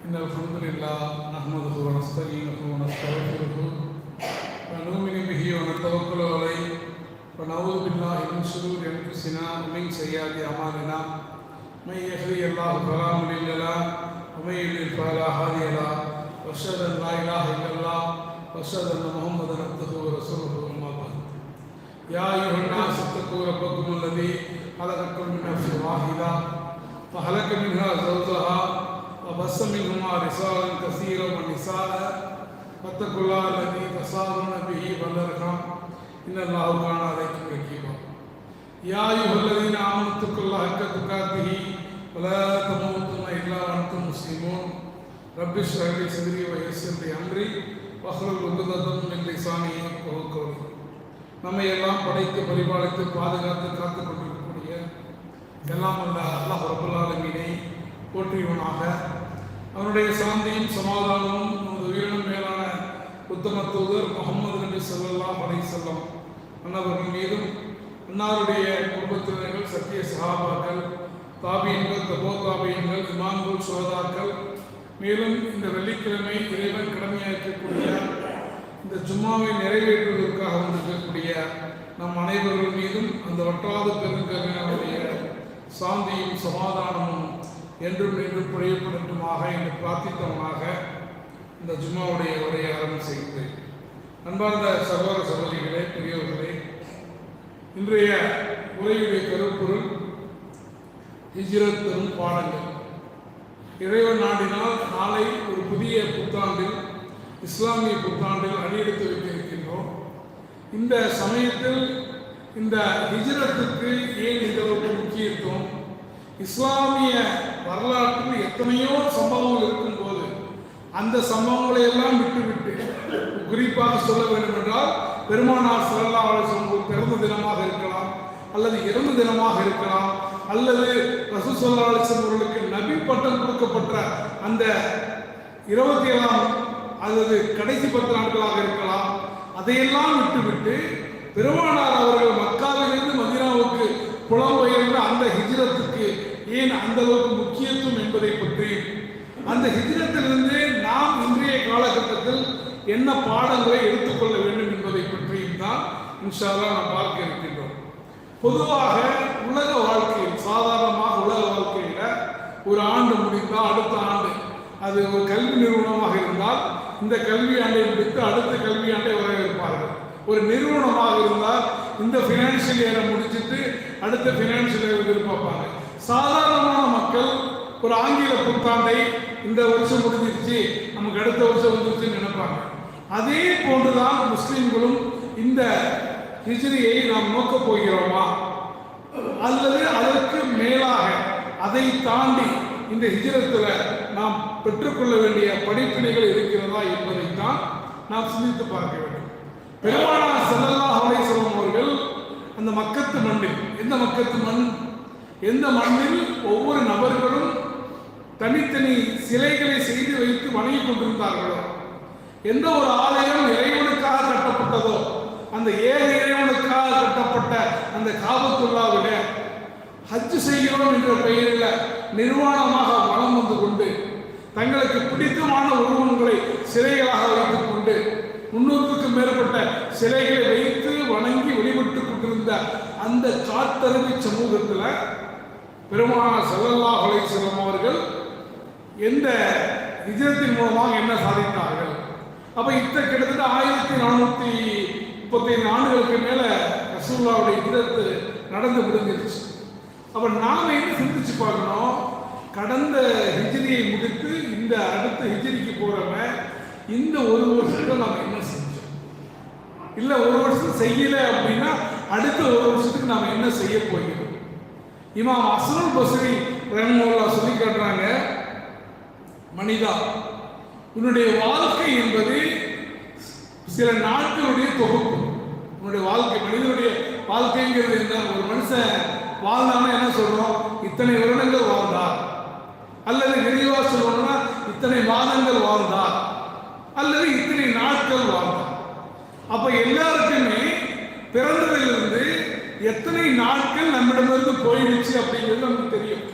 إن الحمد لله نحمده ونستعينه ونستغفره ونؤمن به ونتوكل عليه ونعوذ بالله من شرور أنفسنا ومن سيئات أعمالنا من يهده الله فلا مضل له ومن يضلل فلا هادي له وأشهد أن لا إله إلا الله وأشهد أن محمدا عبده ورسوله أما بعد يا أيها الناس اتقوا ربكم الذي خلقكم من نفس واحدة وخلق منها زوجها وبث منهما رجالا كثيرا ونساء واتقوا الله الذي تساءلون به والأرحام إن الله كان عليكم رقيبا يا أيها الذين آمنوا اتقوا الله حق تقاته ولا تموتن إلا وأنتم مسلمون رب اشرح لي صدري ويسر لي أمري واحلل عقدة من لساني يفقهوا قولي நம்மை எல்லாம் படைத்து பரிபாலித்து பாதுகாத்து காத்துக் கொண்டிருக்கக்கூடிய எல்லாம் அல்ல அல்லாஹ் ரப்பல் ஆலமீனை போற்றியவனாக அவனுடைய சாந்தியும் சமாதானமும் நமது உயிரினும் மேலான உத்தம தூதர் முஹம்மது நபி ஸல்லல்லாஹு அலைஹி வஸல்லம் அன்னவர்கள் மீதும் அன்னாருடைய குடும்பத்தினர்கள் சத்திய சஹாபாக்கள் தாபீன்கள் தபோ தாபீன்கள் இமாம்கள் சுஹதாக்கள் மேலும் இந்த வெள்ளிக்கிழமை இறைவன் கடமையாக்கக்கூடிய இந்த ஜும்மாவை நிறைவேற்றுவதற்காக வந்திருக்கக்கூடிய நம் அனைவர்கள் மீதும் அந்த வற்றாத பெருங்கருணையுடைய சாந்தியும் சமாதானமும் என்றும் என்றும் புரியப்படட்டுமாக என்று பிரார்த்தித்தவனாக இந்த ஜும்மாவுடைய உரையை ஆரம்பம் செய்கிறேன். அன்பார்ந்த சகோதர சகோதரிகளே, பெரியவர்களே, இன்றைய உரையுடைய கருப்பொருள் ஹிஜ்ரத் பெரும் பாடங்கள். இறைவன் நாடினால் நாளை ஒரு புதிய புத்தாண்டில், இஸ்லாமிய புத்தாண்டில் அடியெடுத்து வைக்க இருக்கின்றோம். இந்த சமயத்தில் இந்த ஹிஜ்ரத்துக்கு ஏன் இந்த அளவுக்கு முக்கியத்துவம்? இஸ்லாமிய வரலாற்றில் எத்தனையோ சம்பவங்கள் இருக்கும்போது அந்த சம்பவங்களை எல்லாம் விட்டுவிட்டு குறிப்பாக சொல்ல வேண்டும் என்றால் பெருமானார் ஸல்லல்லாஹு அலைஹி வஸல்லம் பிறந்த தினமாக இருக்கலாம், அல்லது இறந்த தினமாக இருக்கலாம், அல்லது ரசூல் ஸல்லல்லாஹு அலைஹி வஸல்லம் அவர்களுக்கு நபி பட்டம் கொடுக்கப்பட்ட அந்த 27ஆம் அல்லது கடைசி 10 நாட்களாக இருக்கலாம். அதையெல்லாம் விட்டுவிட்டு பெருமானார் அவர்கள் மக்காவிலிருந்து மதீனாவுக்கு புலம்பெயர்ந்த அந்த ஹிஜ்ரத்துக்கு ஏன் அந்த அளவுக்கு முக்கியத்துவம் என்பதை பற்றி, அந்த ஹிஜ்ரத்திலிருந்து நாம் இன்றைய காலகட்டத்தில் என்ன பாடங்களை எடுத்துக்கொள்ள வேண்டும் என்பதை பற்றியும் தான் இன்ஷா அல்லாஹ் நாம் பார்க்க இருக்கின்றோம். பொதுவாக உலக வாழ்க்கையில், சாதாரணமாக உலக வாழ்க்கையில் ஒரு ஆண்டு முடிந்தால் அடுத்த ஆண்டு அது ஒரு கல்வி நிறுவனமாக இருந்தால் இந்த கல்வி ஆண்டை முடித்து அடுத்த கல்வி ஆண்டை வரவேற்பார்கள். ஒரு நிறுவனமாக இருந்தால் இந்த ஃபினான்ஷியல் இயரை முடிச்சுட்டு அடுத்த ஃபினான்ஷியல் இயர் எதிர்பார்ப்பாங்க. சாதாரணமான மக்கள் ஒரு ஆங்கில புத்தாண்டை இந்த வருஷம் முடிஞ்சிருச்சு, நமக்கு அடுத்த வருஷம் வந்துருச்சுன்னு நினைப்பாங்க. அதே போன்றுதான் முஸ்லிம்களும் இந்த ஹிஜ்ரியை நாம் நோக்கப் போகிறோமா, அல்லது அதற்கு மேலாக அதை தாண்டி இந்த ஹிஜ்ரத்தில் நாம் பெற்றுக்கொள்ள வேண்டிய படிப்பினைகள் இருக்கிறதா என்பதைத்தான் நாம் சிந்தித்து பார்க்க வேண்டும். பெருமானார் ஸல்லல்லாஹு அலைஹி வஸல்லம் அவர்கள் அந்த மக்கத்து மண்ணில், எந்த மக்கத்து மண், எந்த மண்ணில் ஒவ்வொரு நபர்களும் தனித்தனி சிலைகளை செய்து வைத்து வணங்கிக் கொண்டிருந்தார்களோ, எந்த ஒரு ஆலயம் இறைவனுக்காக கட்டப்பட்டதோ அந்த ஏக இறைவனுக்காக கட்டப்பட்ட அந்த காபத்துல்லாவில ஹஜ் செய்கிறோம் என்ற பெயரில் நிர்வாணமாக வலம் வந்து கொண்டு தங்களுக்கு பிடித்தமான உருவங்களை சிலைகளாக வைத்துக் கொண்டு 300க்கும் மேற்பட்ட சிலைகளை வைத்து வணங்கி வழிபட்டு கொண்டிருந்த அந்த காட்டருவி சமூகத்தில் பெருமானார் ஸல்லல்லாஹு அலைஹி வஸல்லம் அவர்கள் எந்த ஹிஜ்ரத்தின் மூலமாக என்ன சாதித்தார்கள்? அப்ப கிட்டத்தட்ட 1435 ஆண்டுகளுக்கு மேல ரசூலுல்லாஹ்வுடைய ஹிஜ்ரத் நடந்து முடிஞ்சிருச்சு. அப்ப நாம என்ன சிந்திச்சு பார்க்கணும், கடந்த ஹிஜ்ரியை முடித்து இந்த அடுத்த ஹிஜ்ரிக்கு போறவன் இந்த ஒரு வருஷத்துல நாம என்ன செஞ்சோம், இல்ல ஒரு வருஷம் செய்யல அப்படின்னா அடுத்த ஒரு வருஷத்துக்கு நாம என்ன செய்ய போகிறோம்? இமாம் ஹஸனுல் பஸ்ரி ரஹ்மத்துல்லாஹ் சொல்லி காட்டுறாங்க, மனிதா, உன்னுடைய வாழ்க்கை என்பது சில நாட்களுடைய தொகுப்பு. உன்னுடைய வாழ்க்கை, மனிதனுடைய வாழ்க்கைங்கிறது என்ன? ஒரு மனுஷன் வாழ்ந்தான்னா என்ன சொல்றோம்? இத்தனை வருடங்கள் வாழ்ந்தார், அல்லது விரிவா சொல்லணும்னா இத்தனை மாதங்கள் வாழ்ந்தார், அல்லது இத்தனை நாட்கள் வாழ்ந்தார். அப்ப எல்லாருக்குமே பிறந்ததிலிருந்து எத்தனை நாட்கள் நம்மிடமிருந்து போயிடுச்சு அப்படிங்கிறது நமக்கு தெரியும்.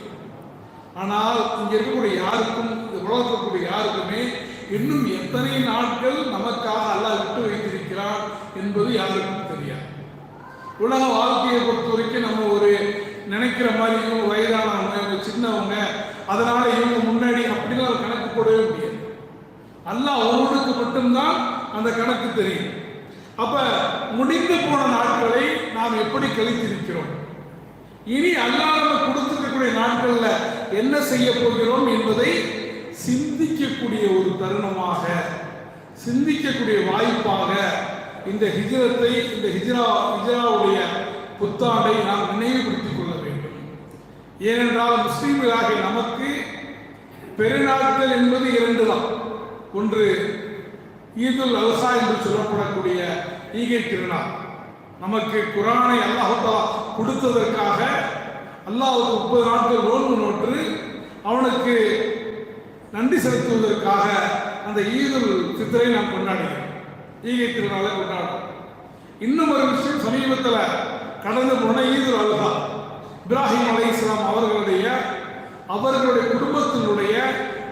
ஆனால் இங்க இருக்கக்கூடிய யாருக்கும் இந்த உலகத்தில் கூடிய யாருக்குமே இன்னும் எத்தனை நாட்கள் நமக்காக அல்லாஹ் விட்டு வைத்திருக்கிறான் என்பது யாருக்கும் தெரியாது. உலக வாழ்க்கையை பொறுத்த வரைக்கும் நம்ம ஒரு நினைக்கிற மாதிரி இவங்க வயதானவங்க, இவங்க சின்னவங்க, அதனால இவங்க முன்னாடி அப்படிலாம் கணக்கு போடவே முடியாது. அல்லாஹ் ஒருவனுக்கு மட்டும்தான் அந்த கணக்கு தெரியும். அப்ப முடிந்து போன நாட்களை நாம் எப்படி கழித்திருக்கிறோம், இனி அல்லாஹ் நம்ம கொடுத்திருக்கக்கூடிய நாட்கள்ல என்ன செய்ய போகிறோம் என்பதை சிந்திக்கக்கூடிய ஒரு தருணமாக, சிந்திக்கக்கூடிய வாய்ப்பாக இந்த ஹிஜ்ரத்தை, இந்த ஹிஜ்ராவுடைய புத்தாண்டை நாம் நினைவுபடுத்திக் கொள்ள வேண்டும். ஏனென்றால் முஸ்லீம்களாகிய நமக்கு பெருநாட்கள் என்பது 2 தான். ஒன்று ஈதுல் அல்ஹா என்று சொல்லப்படக்கூடிய ஈகை திருநாள். நமக்கு குர்ஆனை அல்லாஹ் கொடுத்ததற்காக அல்லாஹ்வுக்கு 30 நாட்கள் நோன்பு நோற்று அவனுக்கு நன்றி செலுத்துவதற்காக அந்த ஈதுல் ஃபித்ரை நாம் கொண்டாடுகிறோம், ஈகை திருநாளை கொண்டாடுறோம். இன்னும் ஒரு விஷயம், சமீபத்தில் கடந்து போன ஈதுல் அல்ஹா, இப்ராஹிம் அலைஹிஸ்ஸலாம் அவர்களுடைய குடும்பத்தினுடைய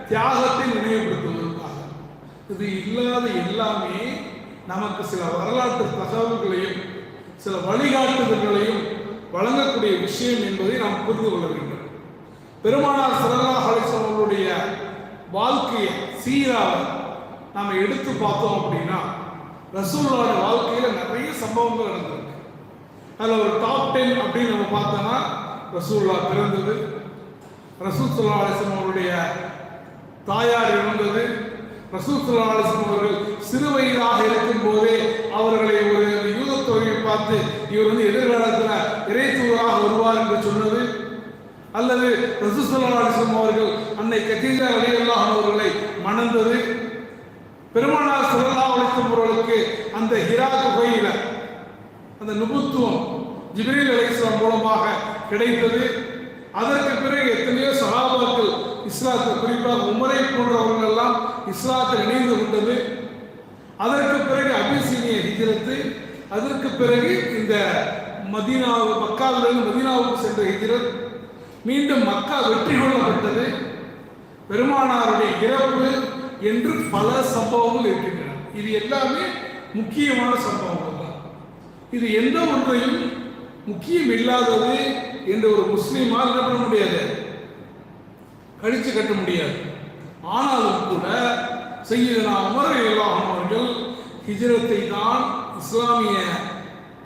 தியாகத்தை நினைவுபடுத்துவதற்காக. இது இல்லாத எல்லாமே நமக்கு சில வரலாற்று தகவல்களையும் சில வழிகாட்டுதல்களையும் வழங்கக்கூடிய விஷயம் என்பதை நாம் புரிந்து கொள்ள வேண்டும். பெருமானார் ஸல்லல்லாஹு அலைஹி வஸல்லம் அவர்களுடைய வாழ்க்கையை, சீராவை நாம் எடுத்து பார்த்தோம் அப்படின்னா ரசூலுல்லாஹ் வாழ்க்கையில நிறைய சம்பவங்கள் நடந்திருக்கு. அதில் ஒரு டாப் 10 அப்படின்னு நம்ம பார்த்தோம்னா, ரசூலுல்லாஹ் பிறந்தது, ரசூல் ஸல்லல்லாஹு அலைஹி வஸல்லம் அவருடைய தாயார் இறந்தது, ரசூல் ஸல்லல்லாஹு அலைஹி வஸல்லம் அவர்கள் சிறு வயதாக இருக்கும் போதே அவர்களை ஒரு யூத தொகையை பார்த்து இவர் எதிர்காலத்தில் இறை தூதராக வருவார் என்று சொன்னது, அல்லது ரசூல் ஸல்லல்லாஹு அலைஹி வஸல்லம் அவர்கள் அன்னை கதீஜா ரலியல்லாஹு அன்ஹா அவர்களை மணந்தது, பெருமானார் ஸல்லல்லாஹு அலைஹி வஸல்லம் அவர்களுக்கு அந்த ஹிரா குகையில அந்த நுபுத்துவம் ஜிப்ரீல் அலைஹிஸ்ஸலாம் மூலமாக கிடைத்தது. அதற்கு பிறகு எத்தனையோ சஹாபாக்கள் இஸ்லாத்தை, குறிப்பாக உமரை போன்றவர்கள் எல்லாம் இஸ்லாத்தில் இணைந்து கொண்டது. அதற்கு பிறகு அபிசீனிய ஹிஜ்ரத்து, அதற்கு பிறகு இந்த மக்காவிலிருந்து மதீனாவுக்கு சென்ற ஹிஜ்ரத், மீண்டும் மக்கா வெற்றி கொள்ளப்பட்டது, பெருமானாருடைய இறப்பு என்று பல சம்பவங்கள் இருக்கின்றன. இது எல்லாமே முக்கியமான சம்பவங்கள் தான். இது எந்த ஒன்றையும் முக்கியம் இல்லாதது என்று ஒரு முஸ்லீமால் என்ன பண்ண முடியாது, கழிச்சு கட்ட முடியாது. ஆனாலும் கூட சய்யிதுனா உமர் ரலியல்லாஹு அன்ஹு அவர்கள் ஹிஜ்ரத்தை தான் இஸ்லாமிய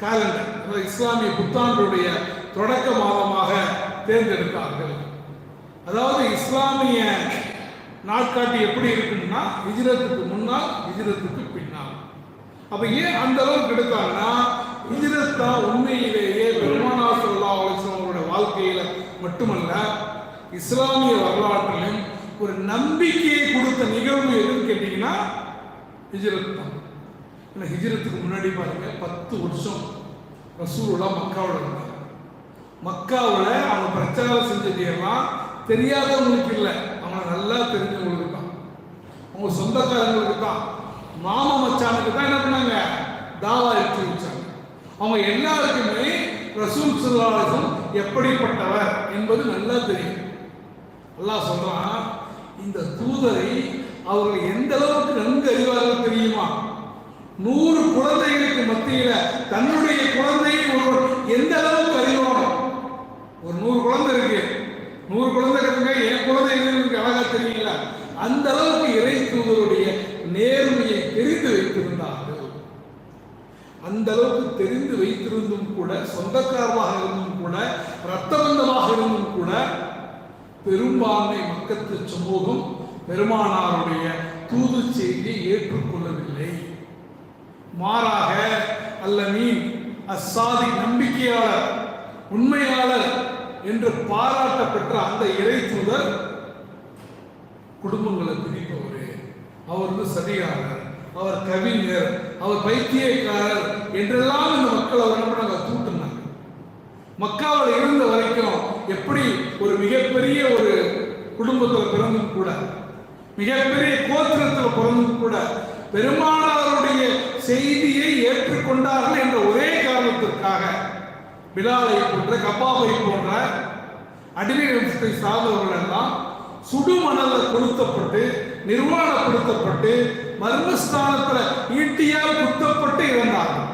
காலண்டர், அதாவது இஸ்லாமிய புத்தாண்டுடைய தொடக்க மாதமாக தேர்ந்தெடுத்தார்கள். அதாவது இஸ்லாமிய நாட்காட்டி எப்படி இருக்கும்னா, ஹிஜ்ரத்துக்கு முன்னால், ஹிஜ்ரத்துக்கு பின்னால். அப்ப ஏன் அந்த அளவுக்கு எடுத்தாங்கன்னா, ஹிஜ்ரத் தான் உண்மையிலேயே பெருமானார் ஸல்லல்லாஹு அலைஹி வஸல்லம் அவருடைய வாழ்க்கையில மட்டுமல்ல, இஸ்லாமிய வரலாற்றிலும் ஒரு நம்பிக்கையை கொடுத்த நிகழ்வு எதுன்னு கேட்டீங்கன்னா ஹிஜ்ரத் தான். ஹிஜ்ரத்துக்கு முன்னாடி பாருங்க 10 வருஷம் ரசூலுல்லாஹ் மக்காவில் இருந்தாங்க. மக்காவில் அவங்க பிரச்சாரம் செஞ்சதெல்லாம் தெரியாதவங்களுக்கு இல்லை, அவங்க நல்லா தெரிஞ்சவங்களுக்கு தான், அவங்க சொந்தக்காரங்களுக்கு தான், மாமா மச்சானுக்கு தான் என்ன பண்ணாங்க, தாவா எடுத்து வச்சாங்க. அவங்க எல்லாருக்குமே ரசூல் ஸல்லல்லாஹு அலைஹி வஸல்லம் எப்படிப்பட்டவர் என்பது நல்லா தெரியும். அல்லாஹ் சொல்றான், இந்த தூதரை அவர்கள் எந்த அளவுக்கு நன்கு அறிவார்கள் தெரியுமா? 100 குழந்தைகளுக்கு மத்தியில தன்னுடைய குழந்தையை ஒருவர் எந்த அளவுக்கு அறிவானோ, ஒரு 100 குழந்தை இருக்கு, 100 குழந்தை இருக்குங்க, என் குழந்தை எனக்கு அழகா தெரியல, அந்த அளவுக்கு இறை தூதருடைய நேர்மையை தெரிந்து வைத்திருந்தார்கள். அந்த அளவுக்கு தெரிந்து வைத்திருந்தும் கூட, சொந்தக்காரமாக இருந்தும் கூட, ரத்தபந்தமாக இருந்தும் கூட, பெரும்பான்மை மக்கத்து சமூகம் பெருமானாருடைய தூது செய்தியை ஏற்றுக்கொள்ளவில்லை. மாறாக அல்லமீன் அஸ்ஸாதி, நம்பிக்கையாளர், உண்மையாளர் என்று பாராட்டப்பெற்ற அந்த இறை தூதர் குடும்பங்களை பிரிப்பவரே, அவர் சதிகாரர், அவர் கவிஞர், அவர் பைத்தியக்காரர் என்றெல்லாம் இந்த மக்கள் அவர் என்ன தூட்டினாங்க. மக்காவில் இருந்த வரைக்கும் எப்படி ஒரு மிகப்பெரிய ஒரு குடும்பத்தில் பிறந்தும் கூட, மிகப்பெரிய கோத்திரத்தில் பிறந்தும் கூட பெருமானாருடைய செய்தியை ஏற்றுக்கொண்டார்கள் என்ற ஒரே காரணத்திற்காக பிலாலை போன்ற, கப்பாவை போன்ற அடிமை வம்சத்தை சார்ந்தவர்கள் எல்லாம் சுடுமணல்ல கொளுத்தப்பட்டு நிர்வாணப்படுத்தப்பட்டு மர்மஸ்தானத்துல ஈட்டியால் குத்தப்பட்டு இறந்தார்கள்.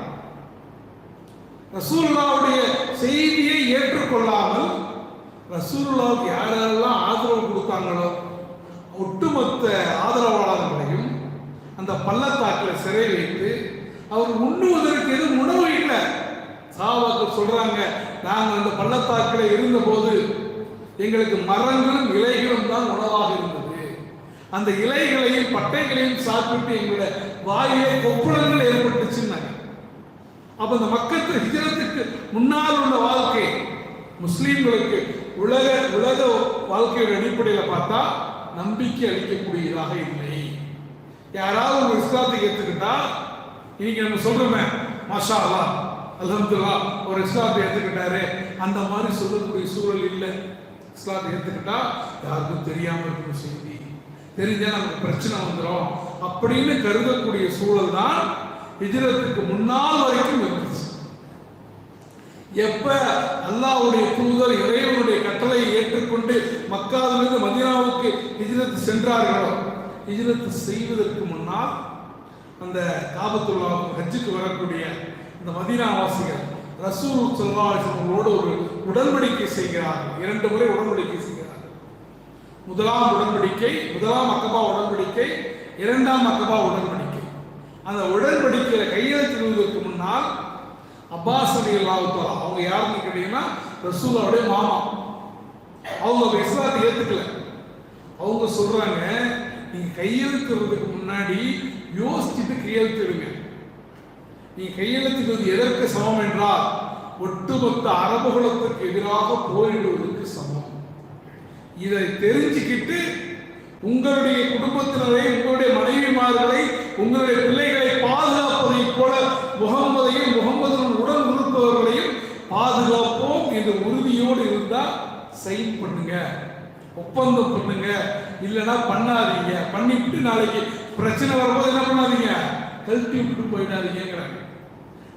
ரசூலுல்லாஹ்வுடைய செய்தியை ஏற்றுக்கொள்ளாமல் ரசூலுல்லாஹ்வுக்கு யாரெல்லாம் ஆதரவு கொடுத்தாங்களோ ஒட்டுமொத்த ஆதரவாளர்களையும் அந்த பள்ளத்தாக்கில் சிறை வைத்து அவர் உண்ணுவதற்கு எதுவும் உணவு இல்லை. சஹாபாக்கள் சொல்றாங்க, நாங்கள் அந்த பள்ளத்தாக்கில் இருந்தபோது எங்களுக்கு மரங்களும் இலைகளும் தான் உணவாக இருந்தது. அந்த இலைகளையும் பட்டைகளையும் சாப்பிட்டு எங்களுடைய வாயிலே கொப்புளங்கள் ஏற்பட்டுச்சுன்னாங்க. அப்ப அந்த மக்கள் ஹிஜ்ரத்துக்கு முன்னால் உள்ள வாழ்க்கை முஸ்லீம்களுக்கு உலக வாழ்க்கையோட அடிப்படையில் பார்த்தா நம்பிக்கை அளிக்கக்கூடியதாக இல்லை. யாராவது ஒரு இஸ்லாத்தை ஏற்றுக்கிட்டா இன்னைக்கு நம்ம சொல்றோமே மாஷா அல்லாஹ் அல்ஹம்துலில்லாஹ் ஒரு இஸ்லாத்தை ஏற்றுக்கிட்டாரு, அந்த மாதிரி சொல்லக்கூடிய சூழல் இல்லை. இஸ்லாத்தை ஏற்றுக்கிட்டா யாருக்கும் தெரியாம இருக்கிற செய்தி, தெரிஞ்சா நமக்கு பிரச்சனை வந்துடும் அப்படின்னு கருதக்கூடிய சூழல் தான் ஹிஜ்ரத்துக்கு முன்னால் வரைக்கும் இருந்துச்சு. எப்ப அல்லாஹ்வுடைய தூதர் இறைவனுடைய கட்டளையை ஏற்றுக்கொண்டு மக்காவிலிருந்து மதீனாவுக்கு ஹிஜ்ரத் சென்றார்களோ, ஹிஜ்ரத் செய்வதற்கு முன்னால் அந்த காபத்துல்லாஹ் ஹஜ்ஜுக்கு வரக்கூடிய அந்த மதீனாவாசிகள் ரசூல் ஸல்லல்லாஹு அலைஹி வஸல்லமோடு ஒரு உடன்படிக்கை செய்கிறார்கள். 2 முறை உடன்படிக்கை செய்கிறார்கள். முதலாம் உடன்படிக்கை, முதலாம் அக்கபா உடன்படிக்கை, 2ஆம் அக்கபா உடன்படிக்கை. அந்த உடன்படிக்கையில கையெழுத்திடுவதற்கு முன்னால் அப்பாஸ் ரலியல்லாஹு தஆலா, அவங்க யாருன்னு கேட்டீங்கன்னா ரசூலுல்லாஹ்வுடைய மாமா, அவங்க இஸ்லாத்தை ஏத்துக்கல. அவங்க சொல்றாங்க, நீங்க கையெழுத்துறதுக்கு முன்னாடி யோசிச்சுட்டு கையெழுத்திடுங்க. நீங்க கையெழுத்துவது எதற்கு சமம் என்றால் ஒட்டுமொத்த அரபு குலத்துக்கு எதிராக போரிடுவதற்கு சமம். இதை தெரிஞ்சுக்கிட்டு உங்களுடைய குடும்பத்தினரை, உங்களுடைய மனைவிமார்களை, உங்களுடைய பிள்ளைகளை பாதுகாப்பதை போல முகம்மதையும் முகம்மதின் உடன் உறுப்பவர்களையும் பாதுகாப்போம் என்று உறுதியோடு இருந்தா சைன் பண்ணுங்க, ஒப்பந்தம் பண்ணுங்க, இல்லைன்னா பண்ணாதீங்க. பண்ணிவிட்டு நாளைக்கு பிரச்சனை வரும்போது என்ன பண்ணாதீங்க, கல்வி விட்டு போயிடாதீங்கிறாங்க.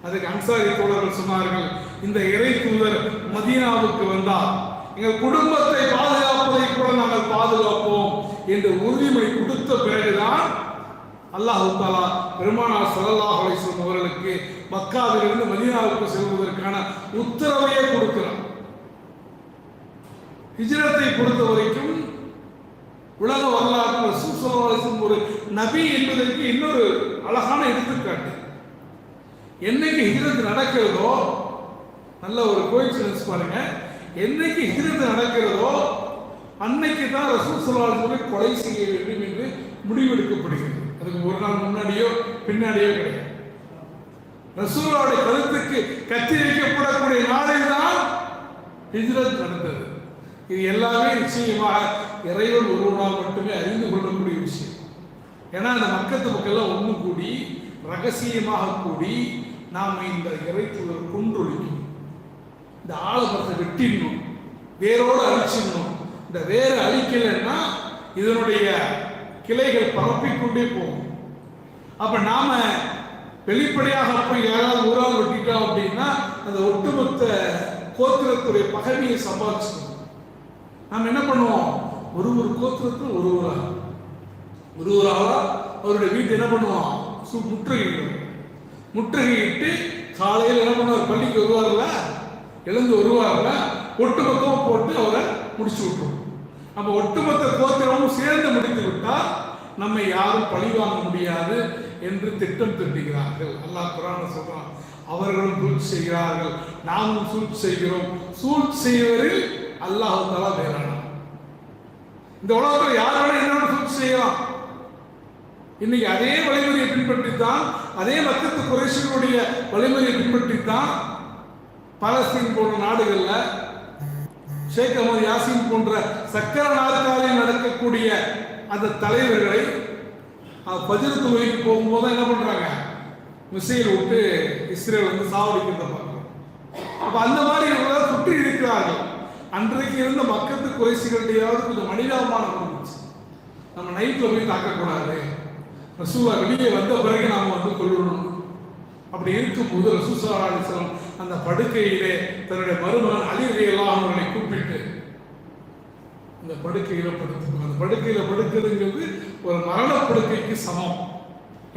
அதுக்கு அன்சாரி தோழர்கள் சொன்னார்கள், இந்த இறை தூதர் மதீனாவுக்கு வந்தால் எங்கள் குடும்பத்தை பாதுகாப்பதை கூட நாங்கள் பாதுகாப்போம் என்று உறுதிமொழி கொடுத்த பிறகுதான் அல்லாஹ் தஆலா பெருமானார் ஸல்லல்லாஹு அலைஹி வஸல்லம் அவர்களுக்கு மக்காவிலிருந்து மதீனாவுக்கு செல்வதற்கான உத்தரவையே கொடுக்கிறார். ஹிஜ்ரத்தை பொறுத்த வரைக்கும் உலக வரலாற்று ரசூல் ஸல்லல்லாஹு அலைஹி வஸல்லம் ஒரு நபி என்பதற்கு இன்னொரு அழகான எடுத்துக்காட்டு. என்னைக்கு ஹிஜ்ரத் நடக்கிறதோ, நல்ல ஒரு கோயின்சிடன்ஸ் பாருங்க, என்னைக்கு ஹிஜ்ரத் நடக்கிறதோ அன்னைக்கு தான் ரசூல் ஸல்லல்லாஹு அலைஹி வஸல்லம் கொலை செய்ய வேண்டும் என்று முடிவெடுக்கப்படுகிறது. அதுக்கு ஒரு நாள் முன்னாடியோ பின்னாடியோ கிடையாது. ரசூலுல்லாஹ்வுடைய கழுத்துக்கு கத்தி வைக்கப்படக்கூடிய நாளில் தான் ஹிஜ்ரத் நடந்தது. இது எல்லாமே நிச்சயமாக இறைவன் ஒருவனால் மட்டுமே அறிந்து கொள்ளக்கூடிய விஷயம். ஏன்னா அந்த மக்கத்து மக்கள்லாம் ஒன்று கூடி ரகசியமாக கூடி நாம் இந்த இறை தூதர் கொன்றொழிக்கணும், இந்த ஆலமரத்தை வெட்டிடணும், வேரோடு அழிச்சிடணும். இந்த வேரை அழிக்கலைன்னா இதனுடைய கிளைகள் பரப்பிக்கொண்டே போகும். அப்ப நாம வெளிப்படையாக போய் யாராவது ஒரு ஆள் வெட்டிட்டோம் அப்படின்னா அந்த ஒட்டுமொத்த கோத்திரத்துடைய பகைமையை சம்பாதிச்சிடும். நாம் என்ன பண்ணுவோம், ஒரு கோத்திரத்தில் ஒருவராக அவருடைய வீட்டு என்ன பண்ணுவோம், முற்றுகையிட்டு காலையில் என்ன பண்ணுவார், பள்ளிக்கு வருவார்ல, எழுந்து வருவார்ல, ஒட்டுமொத்தமா போட்டு அவரை முடிச்சு விட்டுருவோம். நம்ம ஒட்டுமொத்த கோத்திரமும் சேர்ந்து முடித்து விட்டால் நம்மை யாரும் பழிவாங்க முடியாது என்று திட்டம் தீட்டுகிறார்கள். அல்லாஹ் குர்ஆன்ல சொல்றான், அவர்களும் சூழ்ச்சி செய்கிறார்கள், நாமும் சூழ்ச்சி செய்கிறோம். சூழ்ச்சி செய்வதில் அல்லாஹ் தஆலா வேறானான். இந்த உலகத்தில் யார் வேணா என்ன சூழ்ச்சி செய்யலாம். இன்னைக்கு அதே வழிமுறையை பின்பற்றித்தான், அதே மக்கத்து குறைஷிகளுடைய வழிமுறையை பின்பற்றித்தான் பாலஸ்தீன் போன்ற நாடுகள்ல ஷேக் அஹமது யாசின் போன்ற சக்கர நாற்காலியில் நடக்கக்கூடிய அந்த தலைவர்களை பஜ்ர் தொழுகைக்கு போகும்போது என்ன பண்றாங்க, மிசைல் விட்டு இஸ்ரேல் வந்து சாவடிக்கிறத பார்க்கிறோம். அப்ப அந்த மாதிரி சுற்றி இருக்கிறார்கள். அன்றைக்கு இருந்த மக்கத்து குறைசிகளிடையாவது கொஞ்சம் மனிதாபமானம் இருந்துச்சு. நம்ம நைட்ல போய் தாக்கக்கூடாது, ரசூலா வெளியே வந்த பிறகு நாம வந்து கொள்ளணும். அப்படி இருக்கும்போது ரசூல் ஸல்லல்லாஹு அலைஹி வஸல்லம் அந்த படுக்கையிலே தன்னுடைய மருமகன் அலி ரலியல்லாஹு அன்ஹு அவர்களை கூப்பிட்டு இந்த படுக்கையில் படுத்துக்கணும். அந்த படுக்கையில் படுக்கிறதுங்கிறது ஒரு மரணப்படுக்கைக்கு சமம்.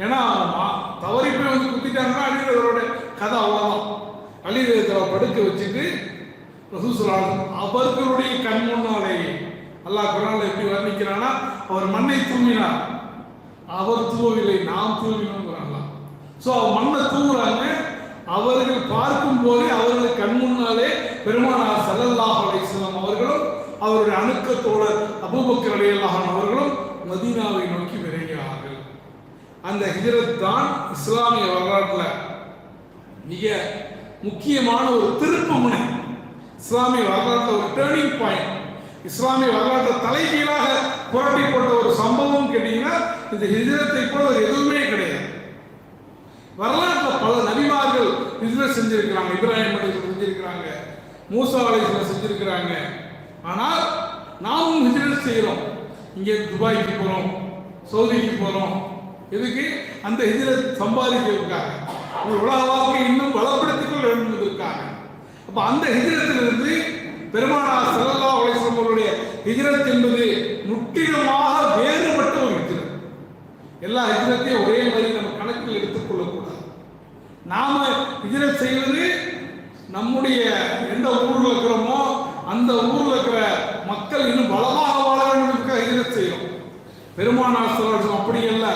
ஏன்னா தவறி போய் வந்து குத்திட்டாங்கன்னா அலிரதரோட கதை அவ்வளோதான். அலிரதரை படுக்க வச்சுட்டு ரசூல் அவர்களுடைய கண் முன்னாலேயே அல்லாஹ் குர்ஆன்ல எப்படி வர்ணிக்கிறான்னா, அவர் மண்ணை தூவினார், அவர் தூவவில்லை, நாம் தூவினோங்கிறாங்க. ஸோ அவர் மண்ணை தூவுறாங்க. அவர்கள் பார்க்கும் போதே அவர்கள் கண் முன்னாலே பெருமானார் ஸல்லல்லாஹு அலைஹி வஸல்லம் அவர்களும் அவருடைய அணுக்க தோழர் அபூபக்கர் ரலியல்லாஹு அன்ஹு அவர்களும் மதீனாவை நோக்கி விரைகிறார்கள். அந்த ஹிஜ்ரத் தான் இஸ்லாமிய வரலாற்றில் மிக முக்கியமான ஒரு திருப்பு முனை, இஸ்லாமிய வரலாற்றில் ஒரு டேர்னிங் பாயிண்ட், இஸ்லாமிய வரலாற்று தலைகீழாக புரட்டிப்பட்ட ஒரு சம்பவம் கேட்டீங்கன்னா இந்த ஹிஜ்ரத்தை போல எதுவுமே கிடையாது. வரலாற்றில் பல நபிமார்கள் ஹிஜ்ரத் செஞ்சிருக்கிறாங்க. இப்ராஹிம் அலைஹிஸ்ஸலாம் செஞ்சிருக்கிறாங்க, மூசா அலைஹிஸ்ஸலாம் செஞ்சிருக்கிறாங்க. ஆனால் நாமும் ஹிஜ்ரத் செய்கிறோம். இங்கே துபாய்க்கு போகிறோம், சவுதிக்கு போகிறோம். எதுக்கு? அந்த ஹிஜ்ரத் சம்பாதிக்கிறதுக்காக, உலக வாழ்க்கை இன்னும் பலப்படுத்திக் கொள்ள வேண்டும் என்பதற்காக. அப்போ அந்த ஹிஜ்ரத்திலிருந்து பெருமானார் ஸல்லல்லாஹு அலைஹி வஸல்லம் அவருடைய ஹிஜ்ரத் என்பது முற்றிலுமாக வேறுபட்ட ஒரு ஹிஜ்ரத். எல்லா ஹிஜ்ரத்தையும் ஒரே மாதிரி நம்ம கணக்கில் எடுத்துக்கொள்ளக்கூடாது. நாம ஹிஜ்ரத் செய்வது நம்முடைய எந்த ஊரில் இருக்கிறோமோ அந்த ஊரில் இருக்கிற மக்கள் இன்னும் பலமாக வாழ வேண்டும் ஹிஜ்ரத் செய்யணும். பெருமானார் ஸல்லல்லாஹு அலைஹி வஸல்லம் அப்படி அல்ல,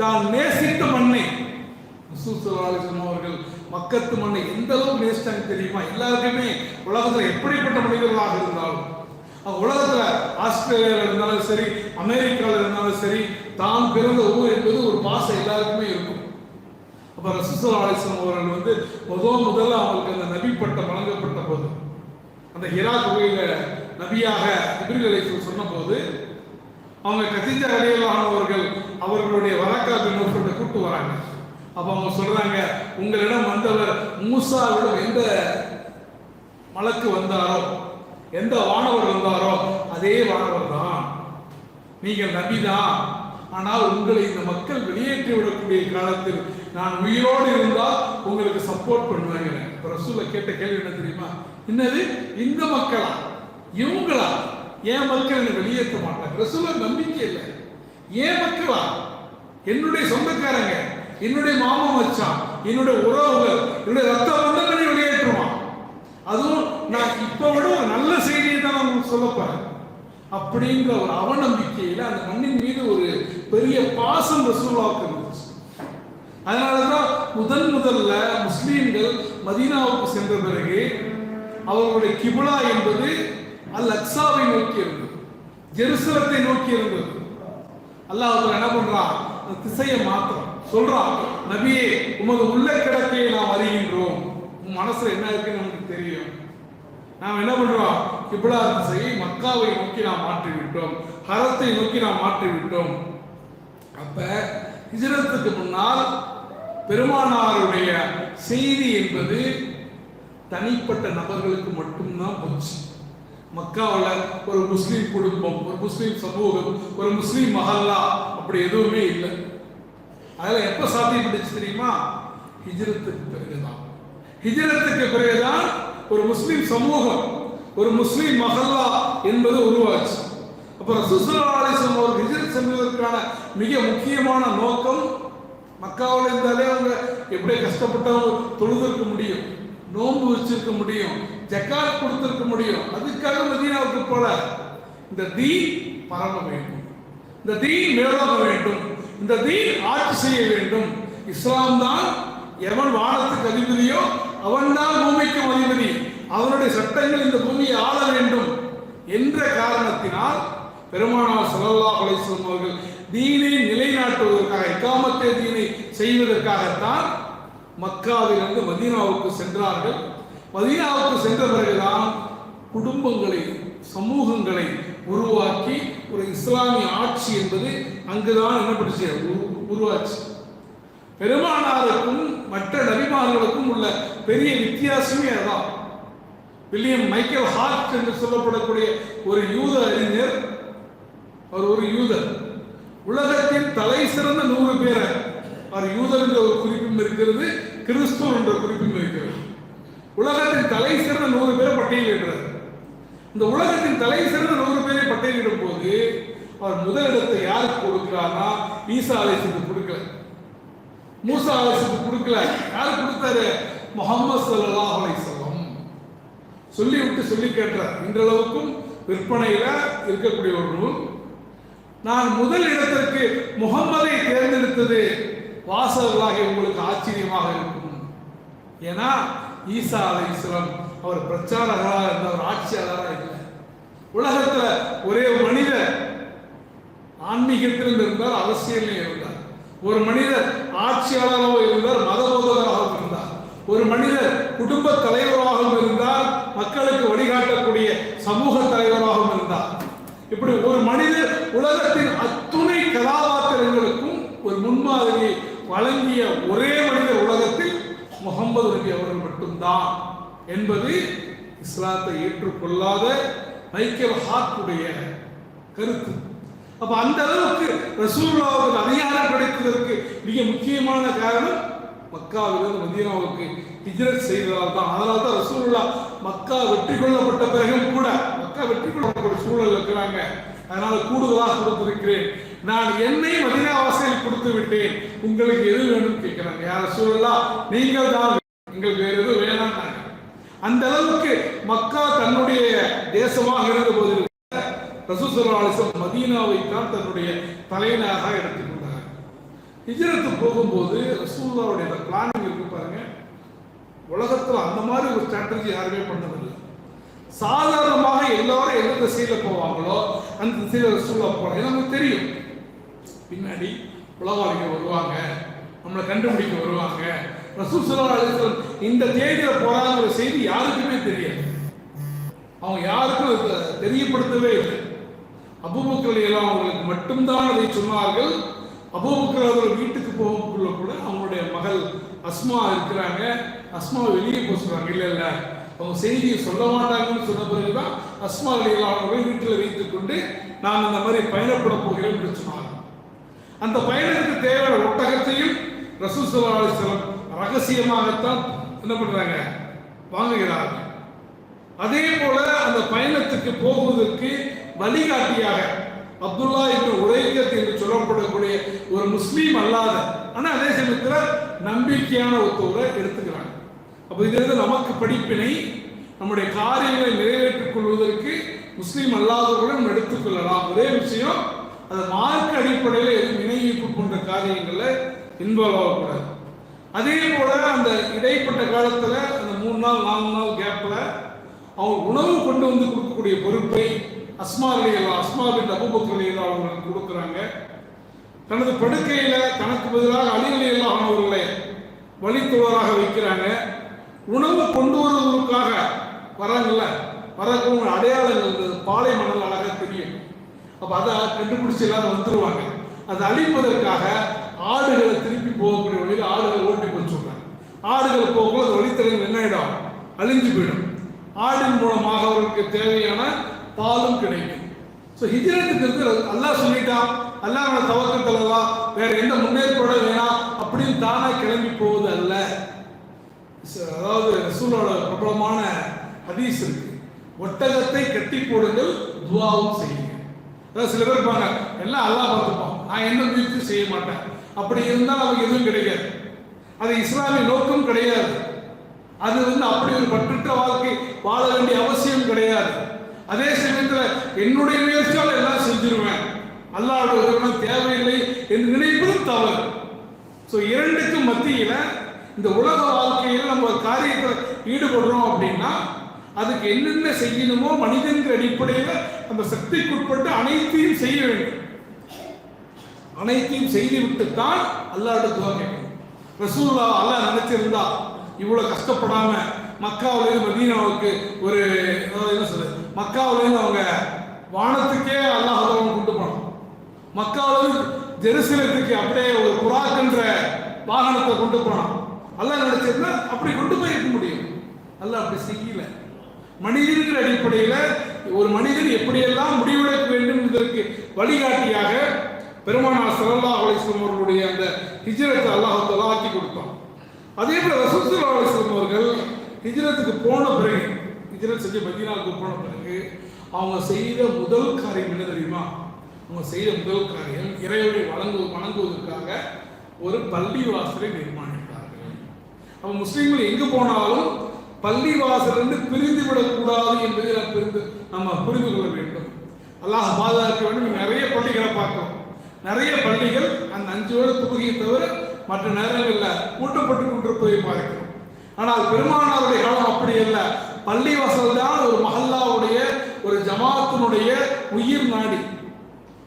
தான் நேசித்த மண்ணை ரசூல் ஸல்லல்லாஹு அலைஹி வஸல்லம் அவர்கள் மக்கத்து மண்ணை எந்த அளவுக்கு நேசித்தாங்க தெரியுமா? எல்லாருக்குமே உலகத்தில் எப்படிப்பட்ட மனிதர்களாக இருந்தாலும், உலகத்துல ஆஸ்திரேலியாவில் இருந்தாலும் சரி, அமெரிக்காவில் இருந்தாலும் சரி, தான் பிறந்த ஊர் என்பது ஒரு பாசம் எல்லாருக்குமே இருக்கும். அப்ப ரசூல் ஸல்லல்லாஹு அலைஹி வஸல்லம் அவர்கள் வந்து முதல்ல அவங்களுக்கு அந்த நபி பட்டம் வழங்கப்பட்ட போது, அந்த ஹிரா குகையில நபியாக ஜிப்ரீல் அலைஹிஸ்ஸலாம் சொன்ன போது, அவங்க கதீஜா ரலியல்லாஹு அன்ஹா அவர்கள் அவர்களுடைய வரக்கா பின் நௌஃபலை கூட்டு வராங்க. அப்ப அவங்க சொல்றாங்க, உங்களிடம் வந்தவர் மூசாவிடம் எந்த மலக்கு வந்தாரோ, எந்த வானவர் வந்தாரோ அதே வானவர் தான், நீங்கள் நபிதான். ஆனால் உங்களை இந்த மக்கள் வெளியேற்றி விடக்கூடிய காலத்தில் நான் உயிரோடு இருந்தால் உங்களுக்கு சப்போர்ட் பண்ணுவாங்க. ரசூலை கேட்ட கேள்வி என்ன தெரியுமா? என்னது, இந்த மக்களா, இவங்களா, ஏன் மக்கள் என்னை வெளியேற்ற மாட்டாங்க? ரசூலை நம்பிக்கை இல்லை. ஏன் மக்களா? என்னுடைய சொந்தக்காரங்க, என்னுடைய மாமா மச்சான், என்னுடைய உறவுகள், என்னுடைய ரத்த பந்தங்களை வெளியேற்றுவான். அதுவும் நான் இப்ப விட ஒரு நல்ல செய்தியை தான் உங்களுக்கு சொல்ல போறேன் அப்படிங்கிற ஒரு அவநம்பிக்கையில அந்த மண்ணின் மீது ஒரு பெரிய பாசம் ரசூலுல்லாஹ்வுக்கு இருந்துச்சு. அதனாலதான் முதல்ல முஸ்லீம்கள் மதீனாவுக்கு சென்ற பிறகு அவர்களுடைய கிப்லா என்பது அல் அக்ஸாவை நோக்கி இருந்தது, ஜெருசலத்தை நோக்கி இருந்தது. அல்லாஹ் என்ன பண்றான்? திசையை மாத்திரம் சொல்றான், நபியே உமது உள்ள கிடக்கையை நாம் அறிகின்றோம், உன் மனசுல என்ன இருக்குன்னு நமக்கு தெரியும். நாம் என்ன பண்றோம்? கிப்லா திசையை மக்காவை நோக்கி நாம் மாற்றி விட்டோம், ஹரத்தை நோக்கி நாம் மாற்றி விட்டோம். அப்ப ஹிஜ்ரத்துக்கு முன்னால் பெருமானாருடைய செய்தி என்பது தனிப்பட்ட நபர்களுக்கு மட்டும்தான் போச்சு. மக்காவில் ஒரு முஸ்லீம் குடும்பம், ஒரு முஸ்லீம் சமூகம், ஒரு முஸ்லீம் மஹல்லா அப்படி எதுவுமே இல்லை. அதெல்லாம் எப்ப சாத்தியப்பட்டுச்சு தெரியுமா? ஹிஜ்ரத்துக்கு பிறகுதான். ஹிஜ்ரத்துக்கு பிறகுதான் ஒரு முஸ்லீம் சமூகம், ஒரு முஸ்லீம் மஹல்லா என்பது உருவாச்சு. அப்ப ரசூல் ஸல்லல்லாஹு அலைஹி வஸல்லம் அவர்கள் ஹிஜ்ரத் செல்வதற்கான மிக முக்கியமான நோக்கம், மக்காவில் இருந்தாலே அவங்க எப்படியே கஷ்டப்பட்டவங்க தொழுதிருக்க முடியும், நோன்பு வச்சிருக்க முடியும், ஜக்காத் கொடுத்திருக்க முடியும். அதுக்காக மதீனாவுக்கு போல இந்த தீன் பரவ வேண்டும், இந்த தீன் மேலோக வேண்டும், இந்த தீன் ஆட்சி செய்ய வேண்டும். இஸ்லாம் தான் எவன் வானத்துக்கு அதிபதியோ அவன் தான் பூமிக்கு அதிபதி, அவனுடைய சட்டங்கள் இந்த பூமியை ஆள வேண்டும் என்ற காரணத்தினால் பெருமானார் ஸல்லல்லாஹு அலைஹி வஸல்லம் அவர்கள் தீனை நிலைநாட்டுவதற்காக, இகாமத்தே தீனை செய்வதற்காகத்தான் மக்காவிலிருந்து மதீனாவுக்கு சென்றார்கள். மதீனாவுக்கு சென்ற பிறகுதான் குடும்பங்களை, சமூகங்களை உருவாக்கி ஒரு இஸ்லாமிய ஆட்சி என்பது அங்குதான் என்ன பண்ணுச்சு? உருவாச்சு. பெருமானாருக்கும் மற்ற நபிமார்களுக்கும் உள்ள பெரிய வித்தியாசமே அதான். வில்லியம் மைக்கேல் ஹார்ட் என்று சொல்லப்படக்கூடிய ஒரு யூத அறிஞர், அவர் ஒரு யூதர், உலகத்தின் தலை சிறந்த 100 பேரை, அவர் யூதர் என்ற ஒரு குறிப்பும் இருக்கிறது, கிறிஸ்துவ என்ற குறிப்பும் இருக்கிறது. உலகத்தின் தலை சிறந்த 100 பேரை பட்டியலிடுறார். இந்த உலகத்தின் தலை சிறந்த 100 பேரை பட்டியலிடும் போது அவர் முதலிடத்தை யாருக்கு கொடுக்கிறார்னா ஈசா அலைஹிஸ்ஸலாத்துக்கு கொடுக்கல, மூசா அலைஹிஸ்ஸலாத்துக்கு கொடுக்கல. யாருக்கு கொடுத்தாரு? முஹம்மது ஸல்லல்லாஹு அலைஹி வஸல்லம் சொல்லி விட்டு சொல்லி கேட்டார். இன்றளவுக்கும் விற்பனையில இருக்கக்கூடிய ஒரு நூல். நான் முதல் இடத்திற்கு முகம்மதை தேர்ந்தெடுத்தது வாசகர்களாகி உங்களுக்கு ஆச்சரியமாக இருக்கும். ஏன்னா ஈசா அலைஹிஸ்ஸலாம் அவர் பிரச்சாரகராக இருந்தவர், ஆட்சியாளராக இல்லை. உலகத்துல ஒரே மனிதர் ஆன்மீகத்திலும் இருந்தார், அரசியலிலும் இருந்தார். ஒரு மனிதர் ஆட்சியாளராகவும் இருந்தார், மதபோதகராகவும் இருந்தார். ஒரு மனிதர் குடும்ப தலைவராகவும் இருந்தார், மக்களுக்கு வழிகாட்டக்கூடிய சமூக தலைவராகவும் இருந்தார். இப்படி ஒரு மனிதர் உலகத்தின் அத்துணை கதாபாத்திரங்களுக்கும் ஒரு முன்மாதிரியை வழங்கிய ஒரே மனிதர் உலகத்தில் முகமது நபி அவர்கள் மட்டும்தான் என்பது இஸ்லாத்தை ஏற்றுக்கொள்ளாத மைக்கேல் ஹார்ட்டுடைய கருத்து. அப்ப அந்த அளவுக்கு ரசூலுல்லாஹ்வுக்கு அதிகாரம் கிடைத்ததற்கு மிக முக்கியமான காரணம் மக்காவிலிருந்து மதீனாவுக்கு ஹிஜ்ரத் செய்ததால் தான். அதனால தான் ரசூலுல்லாஹ் மக்கா வெற்றி கொள்ளப்பட்ட பிறகும் கூட, மக்கா வெற்றி கொள்ளப்பட்ட சூழல் இருக்கிறாங்க, அதனால கூடுதலாக கொடுத்திருக்கிறேன், நான் என்னை மதீனா வாசலில் கொடுத்து விட்டேன், உங்களுக்கு எது வேணும்னு கேட்கிறாங்க. யார் ரசூலுல்லாஹ், நீங்கள் தான், எங்களுக்கு வேறு எதுவும் வேணாம். அந்த அளவுக்கு மக்கா தன்னுடைய தேசமாக இருந்த போது ரசூல் ஸல்லல்லாஹு அலைஹி வஸல்லம் மதீனாவை தான் தன்னுடைய தலைநகராக எடுத்துக்கொண்டார். ஹிஜ்ரத்து போகும்போது ரசூலுல்லாஹ்வுடைய அந்த பிளானிங் இருக்கு பாருங்க, உலகத்தில் அந்த மாதிரி ஒரு ஸ்ட்ராட்டஜி யாருமே பண்ணதில்லை. சாதாரணமாக எல்லாரும் எந்த திசையில போவாங்களோ அந்த திசையில ரசூலுல்லாஹ் போறாங்க. நமக்கு தெரியும் பின்னாடி உலகாளிகள் வருவாங்க, நம்மளை கண்டுபிடிக்க வருவாங்க. ரசூல் ஸல்லல்லாஹு அலைஹி வஸல்லம் இந்த தேதியில போறாங்கிற செய்தி யாருக்குமே தெரியாது, அவங்க யாருக்கும் தெரியப்படுத்தவே இல்லை. அபூபக்கர் ரலியல்லாஹு அவர்களுக்கு மட்டும்தான் அதை சொன்னார்கள். அபூபக்கர் அவர்கள் வீட்டுக்கு போகக்குள்ள கூட அவங்களுடைய மகள் அஸ்மா இருக்கிறாங்க, அஸ்மா வெளியே போக சொல்றாங்க. இல்ல இல்ல அவங்க செய்தியை சொல்ல மாட்டாங்கன்னு சொன்ன பிறகுதான் அஸ்மா ரலியல்லாஹு அவர்கள் வீட்டில் வைத்துக் கொண்டு நான் இந்த மாதிரி பயணப்பட போகிறேன் என்று சொன்னாங்க. அந்த பயணத்துக்கு தேவையான ஒட்டகத்தையும் ரசூல் ஸல்லல்லாஹு அலைஹி வஸல்லம் ரகசியமாகத்தான் என்ன பண்றாங்க, வாங்குகிறார்கள். அதே போல அந்த பயணத்துக்கு போவதற்கு வழிகாட்டியாக அப்துல்லா இப்னு உரைக்கத் என்று சொல்லப்படக்கூடிய ஒரு முஸ்லீம் அல்லாத, ஆனா அதே சமயத்தில் நம்பிக்கையான ஒருத்தவரை எடுத்துக்கிறாங்க. அப்ப இதிலிருந்து நமக்கு படிப்பினை, நம்முடைய காரியங்களை நிறைவேற்றிக் கொள்வதற்கு முஸ்லீம் அல்லாதவர்களும் எடுத்துக்கொள்ளலாம். ஒரே விஷயம், அது மார்க்க அடிப்படையில் எதுவும் இணைப்பு போன்ற காரியங்கள்ல இன்வால்வ் ஆகக்கூடாது. அதே போல அந்த இடைப்பட்ட காலத்துல அந்த 3 நாள் 4 நாள் கேப்ல அவங்க உணவு கொண்டு வந்து கொடுக்கக்கூடிய பொறுப்பை அஸ்மா பின் அபூபக்கர் ரலியல்லாஹு அவர்களுக்கு கொடுக்குறாங்க. தனது படுக்கையில தனக்கு பதிலாக அலி ரலியல்லாஹு அவர்களை வழித்தோழராக வைக்கிறாங்க. உணவு கொண்டு வருவதற்காக வராங்கல்ல, வரக்கூடிய அடையாளங்கள் பாலை மணல் அழகாக தெரியும். அப்ப அதை கண்டுபிடிச்சு எல்லாரும் வந்துருவாங்க. அதை அழிப்பதற்காக ஆடுகளை திருப்பி போகக்கூடிய வழியில் ஆடுகளை ஓட்டி போய் சொல்றாங்க. ஆடுகள் போகும்போது அது வழித்தடங்கள் என்ன ஆயிடும், அழிஞ்சு போயிடும். ஆடின் மூலமாக அவருக்கு தேவையான பாலும் கிடைக்கும். ஸோ ஹிஜ்ரத்துக்கு அல்லாஹ் சொல்லிட்டான், அல்லாஹ் தவக்கத்தல்லா, வேற எந்த முன்னேற்பாடும் வேணாம் அப்படின்னு தானே கிளம்பி போவது அல்ல. அதாவது ரசூலோட பிரபலமான ஹதீஸ் இருக்கு, ஒட்டகத்தை கட்டி போடுங்கள், துஆவும் செய்யுங்க. அதாவது சில பேர் இருப்பாங்க, எல்லாம் அல்லாஹ் பார்த்துப்பான், நான் என்ன முயற்சி செய்ய மாட்டேன், அப்படி இருந்தால் நமக்கு எதுவும் கிடைக்காது. அது இஸ்லாமிய நோக்கம் கிடையாது. அது அப்படி ஒரு பற்றற்ற வாழ்க்கை வாழ வேண்டிய அவசியம் கிடையாது. அதே சமயத்தில் என்னுடைய முயற்சியால் எல்லாம் செஞ்சிருவேன், அல்லாஹ்வுடைய உதவி தேவையில்லை என்று நினைப்பதும் தவறு. ஸோ இரண்டுக்கும் மத்தியில இந்த உலக வாழ்க்கையில் நம்ம காரியத்தில் ஈடுபடுறோம் அப்படின்னா அதுக்கு என்னென்ன செய்யணுமோ மனிதன்ற அடிப்படையில் நம்ம சக்திக்குட்பட்டு அனைத்தையும் செய்ய வேண்டும். அனைத்தையும் செய்து விட்டுத்தான் அல்லாஹ்வுடைய துஆ கேட்கணும். ரசூலுல்லாஹ் அல்லாஹ் நினைச்சிருந்தா இவ்வளவு கஷ்டப்படாம மக்காவிலிருந்து மதீனாவுக்கு ஒரு என்ன சொல்றது, மக்காவிலிருந்து அவங்க வானத்துக்கே அல்லாஹ் அவங்க கொண்டு போனோம். மக்காவிலிருந்து ஜெருசலேத்துக்கு அப்படியே ஒரு புறாக்கின்ற வாகனத்தை கொண்டு போனான். அல்லாஹ் நினைச்சிருந்தா அப்படி கொண்டு போய் இருக்க முடியும். அல்லாஹ் அப்படி செய்யல. மனிதர்கள் அடிப்படையில் ஒரு மனிதன் எப்படியெல்லாம் முடிவெடுக்க வேண்டும் என்பதற்கு வழிகாட்டியாக பெருமானார் ஸல்லல்லாஹு அலைஹி வஸல்லம் அவர்களுடைய அந்த ஹிஜ்ரத்தை அல்லாஹ் தஆலா ஆக்கி கொடுத்தான். அதே போல ரசூல் ஸல்லல்லாஹு அலைஹி வஸல்லம் அவர்கள் ஹிஜ்ரத்துக்கு போன பிறகு ஹிஜ்ரத் செஞ்சு மதீனாவுக்கு போன பிறகு அவங்க செய்த முதல் காரியம் என்ன தெரியுமா? அவங்க செய்த முதல் காரியம் இறைவனை வணங்குவதற்காக ஒரு பள்ளி வாசலை நிர்மாணித்தார்கள். அவங்க முஸ்லீம்கள் எங்கு போனாலும் பள்ளி வாசலிருந்து பிரிந்து விடக்கூடாது என்பதை நம்ம புரிந்து கொள்ள வேண்டும். அல்லாஹ் பாதுகாக்க வேண்டும். நிறைய பள்ளிகளை பார்க்கிறோம். நிறைய பள்ளிகள் அந்த 5 வேளை தொழுகையை தவிர மற்ற நேரங்களில் கூட்டப்பட்டு கொண்டிருப்பதை பார்க்கிறோம். ஆனால் பெருமானாருடைய காலம் அப்படி அல்ல. பள்ளிவாசல் தான் ஒரு மஹல்லாவுடைய, ஒரு ஜமாத்தினுடைய உயிர் நாடி.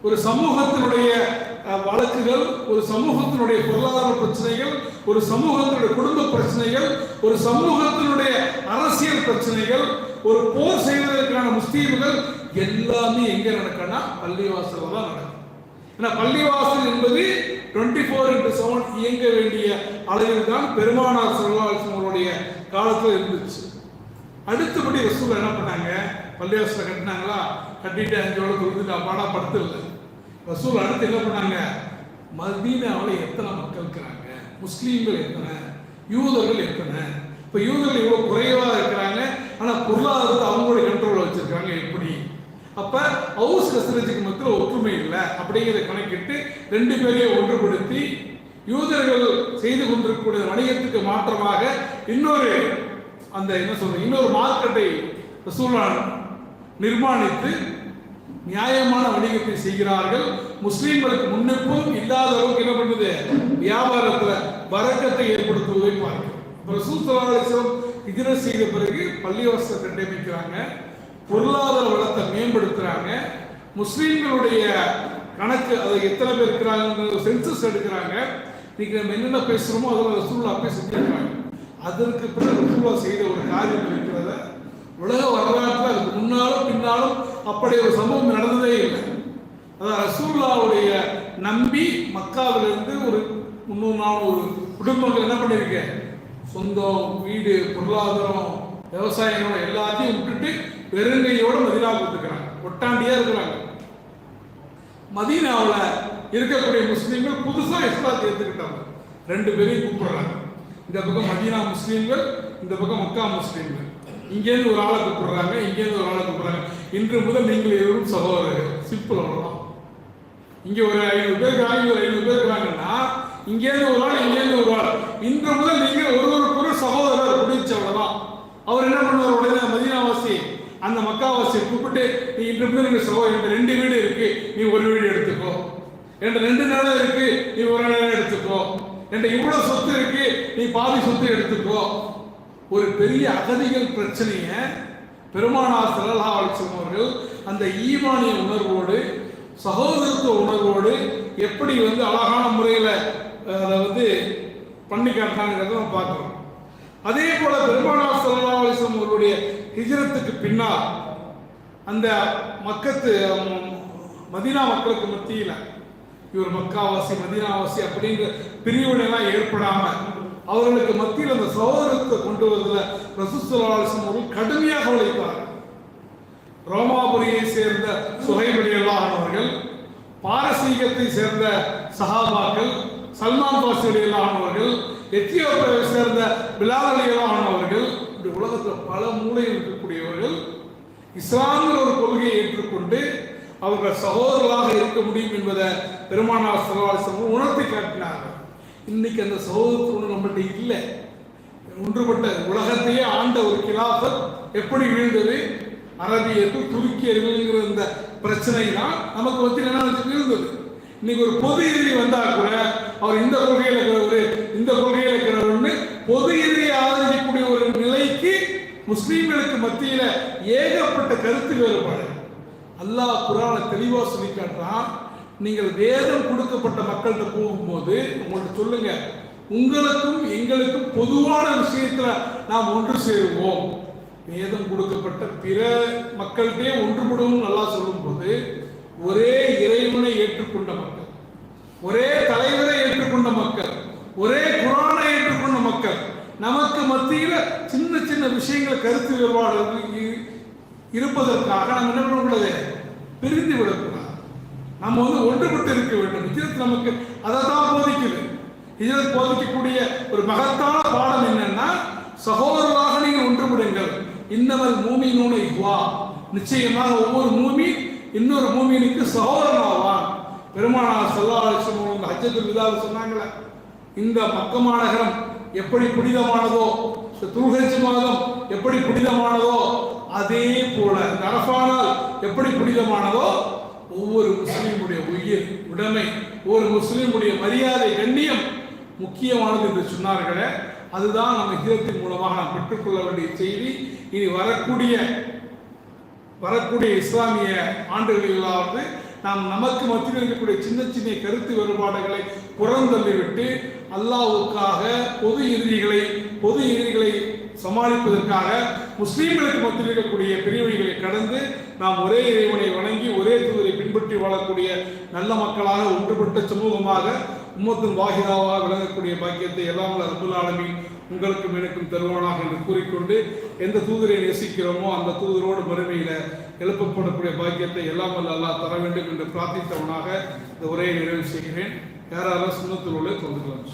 ஒரு சமூகத்தினுடைய வழக்குகள், ஒரு சமூகத்தினுடைய பொருளாதார பிரச்சனைகள், ஒரு சமூகத்தினுடைய குடும்ப பிரச்சனைகள், ஒரு சமூகத்தினுடைய அரசியல் பிரச்சனைகள், ஒரு போர் செய்வதற்கான முஸ்லீம்கள் எல்லாமே எங்க நடக்கும்னா பள்ளிவாசல்ல தான் நடக்கும். ஏன்னா பள்ளிவாசல் என்பது 24/7 இயங்க வேண்டிய அளவில் தான் பெருமானார் ஸல்லல்லாஹு அலைஹி வஸல்லம் அவருடைய காலத்தில் இருந்துச்சு. அடுத்தபடி ரசூல் என்ன பண்ணாங்க? பள்ளிவாசலை கட்டினாங்களா, கட்டிட்டு 5 வேளை தொழுதுட்டு அப்பாடா படுத்துல ரசூல் அடுத்து என்ன பண்ணாங்க? மதீனாவில் எத்தனை மக்கள் இருக்கிறாங்க, முஸ்லீம்கள் எத்தனை, யூதர்கள் எத்தனை. இப்போ யூதர்கள் இவ்வளோ குறைவாக இருக்கிறாங்க, ஆனால் பொருளாதாரத்தை அவங்களுடைய கண்ட்ரோலில் வச்சிருக்காங்க. எப்படி? அப்ப ஹவுஸ் கஸ்ரஜுக்கு மத்தியில் ஒற்றுமை இல்லை அப்படிங்கிறத கணக்கிட்டு 2 பேரையும் ஒன்றுபடுத்தி யூதர்கள் செய்து கொண்டிருக்கக்கூடிய வணிகத்துக்கு மாற்றமாக இன்னொரு மார்க்கெட்டை ரசூலுல்லாஹ் நிர்மாணித்து நியாயமான வணிகத்தை செய்கிறார்கள். முஸ்லீம்களுக்கு முன்னெப்பும் இல்லாத அளவுக்கு என்ன பண்ணுது? வியாபாரத்தில் பரக்கத்தை ஏற்படுத்துவதை பார்க்கிறோம். ரசூல் ஸல்லல்லாஹு அலைஹி வஸல்லம் ஹிஜ்ரத் செய்த பிறகு பள்ளிவாசலை கட்டமைக்கிறாங்க, பொருளாதார வளத்தை மேம்படுத்துறாங்க, முஸ்லீம்களுடைய கணக்கு அதை எத்தனை பேர் இருக்கிறாங்க சென்சஸ் எடுக்கிறாங்க. இன்னைக்கு நம்ம என்னென்ன பேசுறோமோ அதில் ரசூலுல்லாஹ் அப்பயே செஞ்சிருக்காங்க. அதற்கு பிறகு ரசூலுல்லாஹ் செய்த ஒரு காரியம் இருக்கிறத உலக வரலாற்றில் அதுக்கு முன்னாலும் பின்னாலும் அப்படி ஒரு சம்பவம் நடந்ததே இல்லை. அதாவது ரசூலுல்லாஹ்வுடைய நம்பி மக்காவிலிருந்து ஒரு 300-400 குடும்பங்கள் என்ன பண்ணிருக்க, சொந்தம், வீடு, பொருளாதாரம், விவசாயம் எல்லாத்தையும் விட்டுட்டு வெறுங்கையோட மதீனாவுக்கு வந்துக்கிறாங்க. ஒட்டாண்டியா இருக்கிறாங்க. மதீனாவில் இருக்கக்கூடிய முஸ்லீம்கள் புதுசா இஸ்லாத்தை ஏற்றுக்கிட்டாங்க. 2 பேரையும் கூப்பிடுறாங்க. இந்த பக்கம் மதீனா முஸ்லீம்கள், இந்த பக்கம் மக்கா முஸ்லீம்கள். இங்கேருந்து ஒரு ஆளை கூப்பிடுறாங்க, இங்கேருந்து ஒரு ஆளை கூப்பிடுறாங்க. இன்று முதல் நீங்கள் எவரும் சகோதரர்கள். சிம்பிள் அவ்வளோதான். இங்கே ஒரு 500 பேர் இருக்கிறாங்க, ஒரு 500 பேர் இருக்கிறாங்கன்னா இங்கேருந்து ஒரு ஆள், இங்கேருந்து ஒரு ஆள். இன்று முதல் நீங்கள் ஒருவருக்கு சகோதரர் முடிச்சு அவ்வளோதான். அவர் என்ன பண்ணுவார்? உடனே மதீனாவாசி அந்த மக்காவாசியை கூப்பிட்டு, நீ இன்று முதல் நீங்கள் சகோதரர், 2 வீடு இருக்கு, நீ ஒரு வீடு எடுத்துக்கோ. என்கிட்ட 2 நிலம் இருக்கு, நீ ஒரு நிலம் எடுத்துக்கோ. என்கிட்ட இவ்வளவு சொத்து இருக்கு, நீ பாதி சொத்து எடுத்துக்கோ. ஒரு பெரிய அகதிகள் பிரச்சனையை பெருமானார் ஸல்லல்லாஹு அலைஹி வஸல்லம் அவர்கள் அந்த ஈமானிய உணர்வோடு, சகோதரத்துவ உணர்வோடு எப்படி அழகான முறையில் அதை பண்ணி காட்டாங்கிறத நம்ம பார்க்கிறோம். அதே போல பெருமானார் ஸல்லல்லாஹு அலைஹி வஸல்லம் அவருடைய ஹிஜ்ரத்துக்கு பின்னால் அந்த மதீனா மக்களுக்கு மத்தியில் இவர் மக்காவாசி, மதீனாவாசி அப்படிங்கிற பிரிவினைலாம் ஏற்படாம அவர்களுக்கு மத்தியில் அந்த சகோதரத்தை கொண்டு வருவதில் ரசூல் ஸல்லல்லாஹு அலைஹி வஸல்லம் அவர்கள் கடுமையாக உழைத்தார். ரோமாபுரியை சேர்ந்த சுஹைப் ரலியல்லாஹு அன்ஹு அவர்கள், பாரசீகத்தை சேர்ந்த சஹாபாக்கள், சல்மான் பாசி ரலியல்லாஹு அன்ஹு அவர்கள், எத்தியோப்பியாவை சேர்ந்த பிலால் ரலியல்லாஹு அன்ஹு அவர்கள், இப்படி உலகத்தில் பல மூலையில் இருக்கக்கூடியவர்கள் இஸ்லாமிய ஒரு கொள்கையை ஏற்றுக்கொண்டு அவர்கள் சகோதரர்களாக இருக்க முடியும் என்பதை பெருமானார் ஸல்லல்லாஹு அலைஹி வஸல்லம் உணர்த்தி காட்டினார்கள். இன்னைக்கு அந்த சகோதரத்துவம் நம்மகிட்ட இல்லை. ஒன்றுபட்ட உலகத்தையே ஆண்ட ஒரு கிலாஃபத் எப்படி வீழ்ந்தது? அரபியர்கள், துருக்கியர்கள்ங்கிற இந்த பிரச்சனை தான் நமக்கு இருந்தது. இன்னைக்கு ஒரு பொது எதிரி வந்தா கூட அவர் இந்த கொள்கையில் இருக்கிறவரு, இந்த கொள்கையில் இருக்கிறவர்னு பொது எதிரியை ஆதரிக்கக்கூடிய ஒரு நிலைக்கு முஸ்லீம்களுக்கு மத்தியில ஏகப்பட்ட கருத்து வேறுபாடு. அல்லாஹ் குர்ஆனை தெளிவா சொல்லி காட்டுறான். நீங்கள் வேதம் கொடுக்கப்பட்ட மக்கள்கிட்ட போகும்போது உங்கள்கிட்ட சொல்லுங்க, உங்களுக்கும் எங்களுக்கும் பொதுவான விஷயத்துல நாம் ஒன்று சேருவோம். வேதம் கொடுக்கப்பட்ட பிற மக்கள்கிட்டே ஒன்றுபடுவோம் நல்லா சொல்லும் போது, ஒரே இறைவனை ஏற்றுக்கொண்ட மக்கள், ஒரே தலைவரை ஏற்றுக்கொண்ட மக்கள், ஒரே குர்ஆனை ஏற்றுக்கொண்ட மக்கள், நமக்கு மத்தியில சின்ன சின்ன விஷயங்கள் கருத்து வேறுபாடு இருப்பதற்காக நம்ம என்ன பண்ணக்கூடாது? பிரிந்து விடக்கூடாது. நம்ம ஒன்றுபட்டு இருக்க வேண்டும். ஹிஜ்ரத் நமக்கு அதை தான் போதிக்குது. ஹிஜ்ரத் போதிக்கக்கூடிய ஒரு மகத்தான பாடம் என்னன்னா, சகோதரர்களாக நீங்கள் ஒன்றுபடுங்கள், இன்னமல் மூமினூன இஹ்வா, நிச்சயமாக ஒவ்வொரு மூமின் இன்னொரு மூமினுக்கு சகோதரன் ஆவான். பெருமானார் ஸல்லல்லாஹு அலைஹி வஸல்லம் இந்த ஹஜ்ஜத்துல் விதாவில் சொன்னாங்களே, இந்த மக்கா மாநகரம் எப்படி புனிதமானதோ, துல்ஹஜ் மாதம் எப்படி புனிதமானதோ, அதே போல இந்த அரஃபா நாள் எப்படி புனிதமானதோ, ஒவ்வொரு முஸ்லீமுடைய உயிர் உடைமை, ஒவ்வொரு முஸ்லீமுடைய மரியாதை கண்ணியம் முக்கியமானது என்று சொன்னார்களே, அதுதான் நம்ம ஹிஜ்ரத்தின் மூலமாக நாம் பெற்றுக்கொள்ள வேண்டிய செய்தி. இனி வரக்கூடிய இஸ்லாமிய ஆண்டுகளிலாவது நாம் நமக்கு மத்தியில் இருக்கக்கூடிய சின்ன சின்ன கருத்து வேறுபாடுகளை புறந்தள்ளிவிட்டு அல்லாஹ்வுக்காக பொது எதிரிகளை சமாளிப்பதற்காக முஸ்லீம்களுக்கு மத்தியில் இருக்கக்கூடிய பிரிவினைகளை கடந்து நாம் ஒரே இறைவனை வணங்கி ஒரே தூதரை பின்பற்றி வாழக்கூடிய நல்ல மக்களாக ஒன்றுபட்ட சமூகமாக உம்மத்துல் வாஹிதாவாக விளங்கக்கூடிய பாக்கியத்தை எல்லாம் வல்ல ரப்புல் ஆலமீன் உங்களுக்கும் எனக்கும் தருவானாக என்று கூறிக்கொண்டு, எந்த தூதரை நேசிக்கிறோமோ அந்த தூதரோடு மறுமையில எழுப்பப்படக்கூடிய பாக்கியத்தை எல்லாம் வல்ல அல்லாஹ் தர வேண்டும் என்று பிரார்த்தித்தவனாக இந்த உரையை நிறைவு செய்கிறேன். யாராலும் சுன்னத்துல் தொண்டுக்கலாம்.